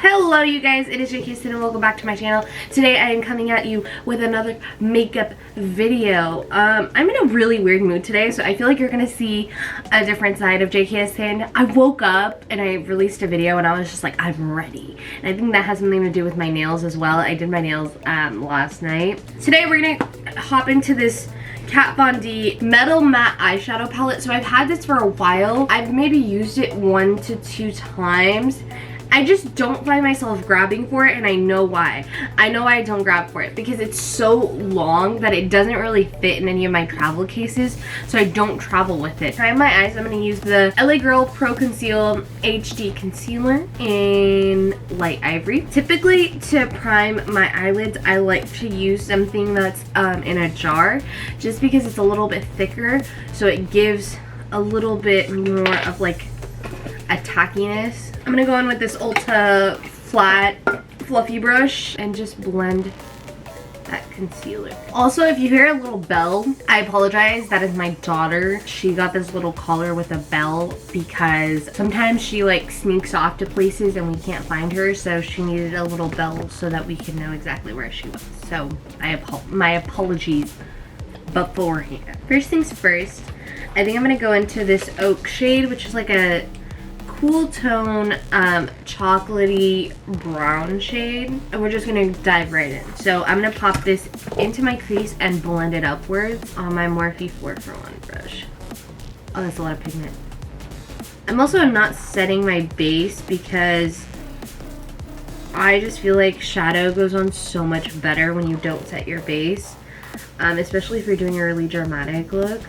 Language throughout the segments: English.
Hello you guys, it is Jksthind and welcome back to my channel. Today I am coming at you with another makeup video. I'm in a really weird mood today, so I feel like you're gonna see a different side of Jksthind. I woke up and I released a video and I was just like, I'm ready. And I think that has something to do with my nails as well. I did my nails last night. Today we're gonna hop into this Kat Von D Metal Matte Eyeshadow Palette. So I've had this for a while. I've maybe used it 1 to 2 times. I just don't find myself grabbing for it, and I know why. I know why I don't grab for it, because it's so long that it doesn't really fit in any of my travel cases, so I don't travel with it. To prime my eyes, I'm going to use the LA Girl Pro Conceal HD Concealer in Light Ivory. Typically, to prime my eyelids, I like to use something that's in a jar, just because it's a little bit thicker, so it gives a little bit more of like a tackiness. I'm gonna go in with this Ulta flat fluffy brush and just blend that concealer. Also, if you hear a little bell, I apologize. That is my daughter. She got this little collar with a bell because sometimes she like sneaks off to places and we can't find her, so she needed a little bell so that we can know exactly where she was. So my apologies beforehand. First things first, I think I'm gonna go into this Oak shade, which is like a cool tone chocolatey brown shade, and we're just gonna dive right in. So I'm gonna pop this into my crease and blend it upwards on my Morphe 4for1 brush. Oh, that's a lot of pigment. I'm also not setting my base because I just feel like shadow goes on so much better when you don't set your base, especially if you're doing a really dramatic look.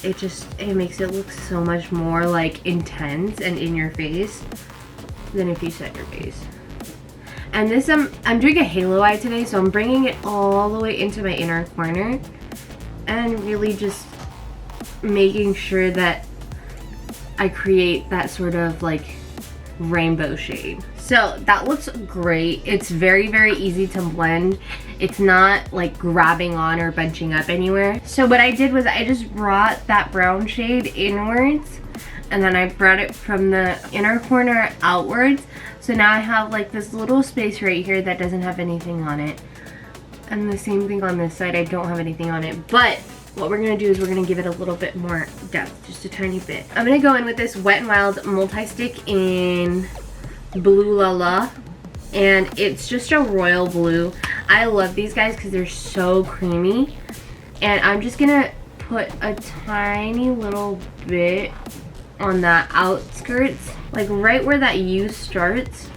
It makes it look so much more like intense and in your face than if you set your base. And this, I'm doing a halo eye today, so I'm bringing it all the way into my inner corner and really just making sure that I create that sort of like rainbow shade. So that looks great. It's very, very easy to blend. It's not like grabbing on or bunching up anywhere. So what I did was I just brought that brown shade inwards, and then I brought it from the inner corner outwards. So now I have like this little space right here that doesn't have anything on it. And the same thing on this side, I don't have anything on it. But what we're gonna do is we're gonna give it a little bit more depth, just a tiny bit. I'm gonna go in with this Wet n Wild multi-stick in Blue La La, and it's just a royal blue. I love these guys because they're so creamy, and I'm just gonna put a tiny little bit on the outskirts, like right where that U starts.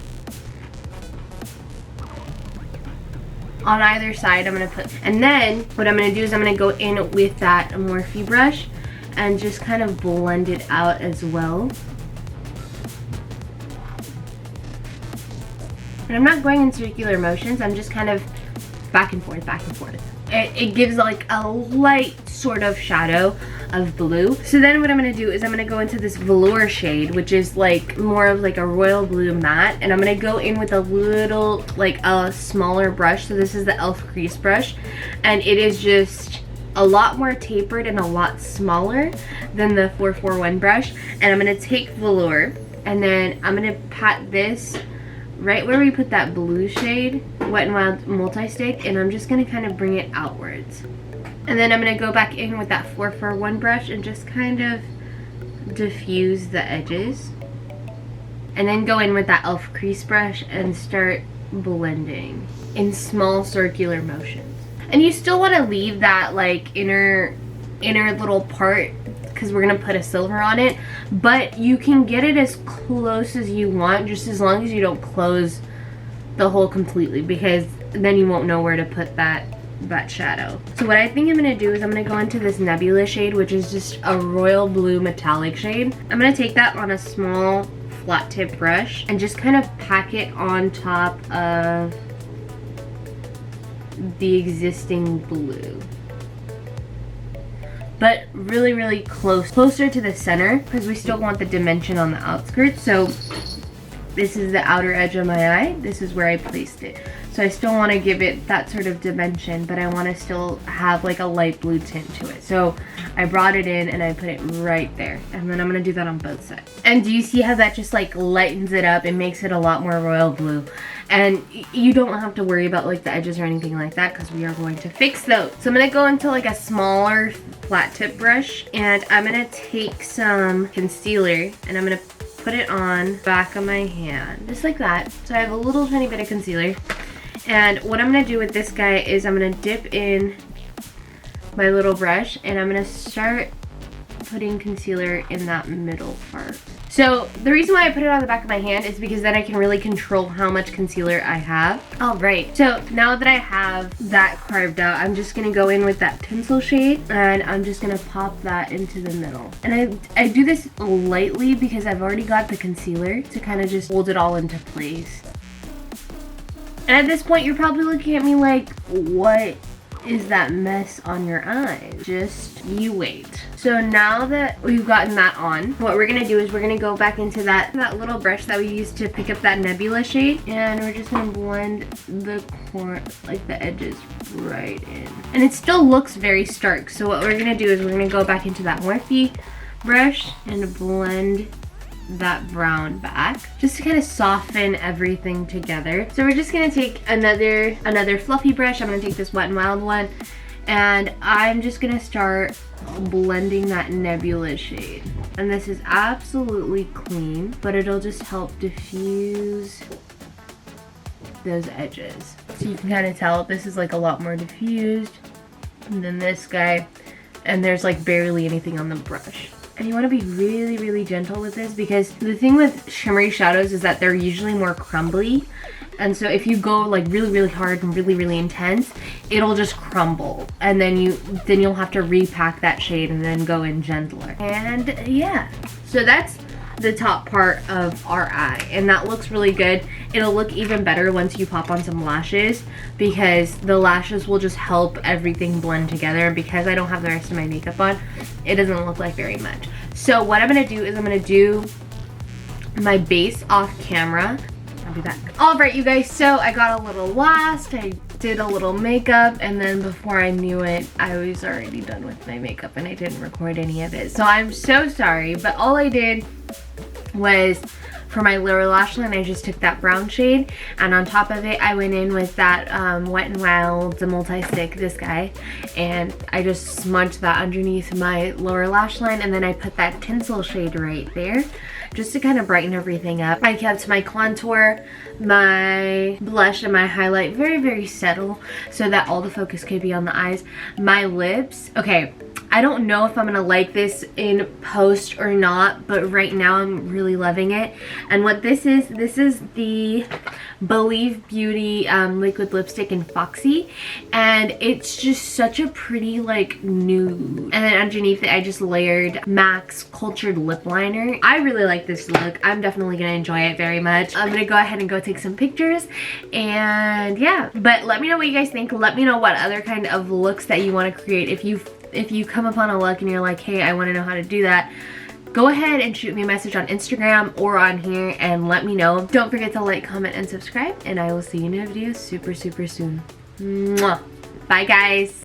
On either side I'm gonna put, and then what I'm gonna do is I'm gonna go in with that Morphe brush and just kind of blend it out as well. And I'm not going in circular motions, I'm just kind of back and forth, back and forth. It gives like a light sort of shadow of blue. So then what I'm gonna do is I'm gonna go into this velour shade, which is like more of like a royal blue matte, and I'm gonna go in with a little, like a smaller brush. So this is the e.l.f. crease brush, and it is just a lot more tapered and a lot smaller than the 4for1 brush. And I'm gonna take velour, and then I'm gonna pat this right where we put that blue shade, Wet n Wild multi-stick, and I'm just gonna kind of bring it outwards. And then I'm gonna go back in with that 4for1 brush and just kind of diffuse the edges. And then go in with that e.l.f. crease brush and start blending in small circular motions. And you still wanna leave that like inner little part, because we're gonna put a silver on it, but you can get it as close as you want, just as long as you don't close the hole completely, because then you won't know where to put that shadow. So what I think I'm gonna do is I'm gonna go into this Nebula shade, which is just a royal blue metallic shade. I'm gonna take that on a small flat tip brush and just kind of pack it on top of the existing blue, but really, really closer to the center, because we still want the dimension on the outskirts. So This is the outer edge of my eye. This is where I placed it. So I still want to give it that sort of dimension, but I want to still have like a light blue tint to it. So I brought it in and I put it right there. And then I'm going to do that on both sides. And do you see how that just like lightens it up? It makes it a lot more royal blue. And you don't have to worry about like the edges or anything like that because we are going to fix those. So I'm going to go into like a smaller flat tip brush and I'm going to take some concealer and I'm going to put it on the back of my hand, just like that. So I have a little tiny bit of concealer. And what I'm going to do with this guy is I'm going to dip in my little brush and I'm going to start putting concealer in that middle part. So the reason why I put it on the back of my hand is because then I can really control how much concealer I have. All right, so now that I have that carved out, I'm just gonna go in with that tinsel shade and I'm just gonna pop that into the middle. And I do this lightly because I've already got the concealer to kind of just hold it all into place. And at this point, you're probably looking at me like, what is that mess on your eyes? Just you wait. So now that we've gotten that on, what we're gonna do is we're gonna go back into that little brush that we used to pick up that nebula shade, and we're just gonna blend the corner, like the edges right in. And it still looks very stark. So what we're gonna do is we're gonna go back into that Morphe brush and blend that brown back just to kind of soften everything together. So we're just gonna take another fluffy brush. I'm gonna take this Wet n Wild one and I'm just gonna start blending that nebula shade. And this is absolutely clean, but it'll just help diffuse those edges. So you can kind of tell this is like a lot more diffused than this guy, and there's like barely anything on the brush. And you want to be really, really gentle with this because the thing with shimmery shadows is that they're usually more crumbly. And so if you go like really, really hard and really, really intense, it'll just crumble. And then you'll have to repack that shade and then go in gentler. And yeah, so that's the top part of our eye. And that looks really good. It'll look even better once you pop on some lashes because the lashes will just help everything blend together. And because I don't have the rest of my makeup on, it doesn't look like very much. So what I'm gonna do is I'm gonna do my base off camera. I'll be back. All right, you guys, so I got a little lost. I did a little makeup and then before I knew it, I was already done with my makeup and I didn't record any of it. So I'm so sorry, but all I did was for my lower lash line, I just took that brown shade and on top of it, I went in with that Wet n Wild, the multi-stick, this guy, and I just smudged that underneath my lower lash line and then I put that tinsel shade right there just to kind of brighten everything up. I kept my contour, my blush, and my highlight very, very subtle so that all the focus could be on the eyes. My lips, okay, I don't know if I'm gonna like this in post or not, but right now I'm really loving it. And what this is the Believe Beauty liquid lipstick in Foxy, and it's just such a pretty like nude. And then underneath it I just layered MAC's Cultured Lip Liner. I really like this look. I'm definitely gonna enjoy it very much. I'm gonna go ahead and go take some pictures and yeah, but let me know what you guys think. Let me know what other kind of looks that you want to create. If you come upon a look and you're like, hey, I want to know how to do that, go ahead and shoot me a message on Instagram or on here and let me know. Don't forget to like, comment, and subscribe, and I will see you in a video super, super soon. Mwah. Bye, guys.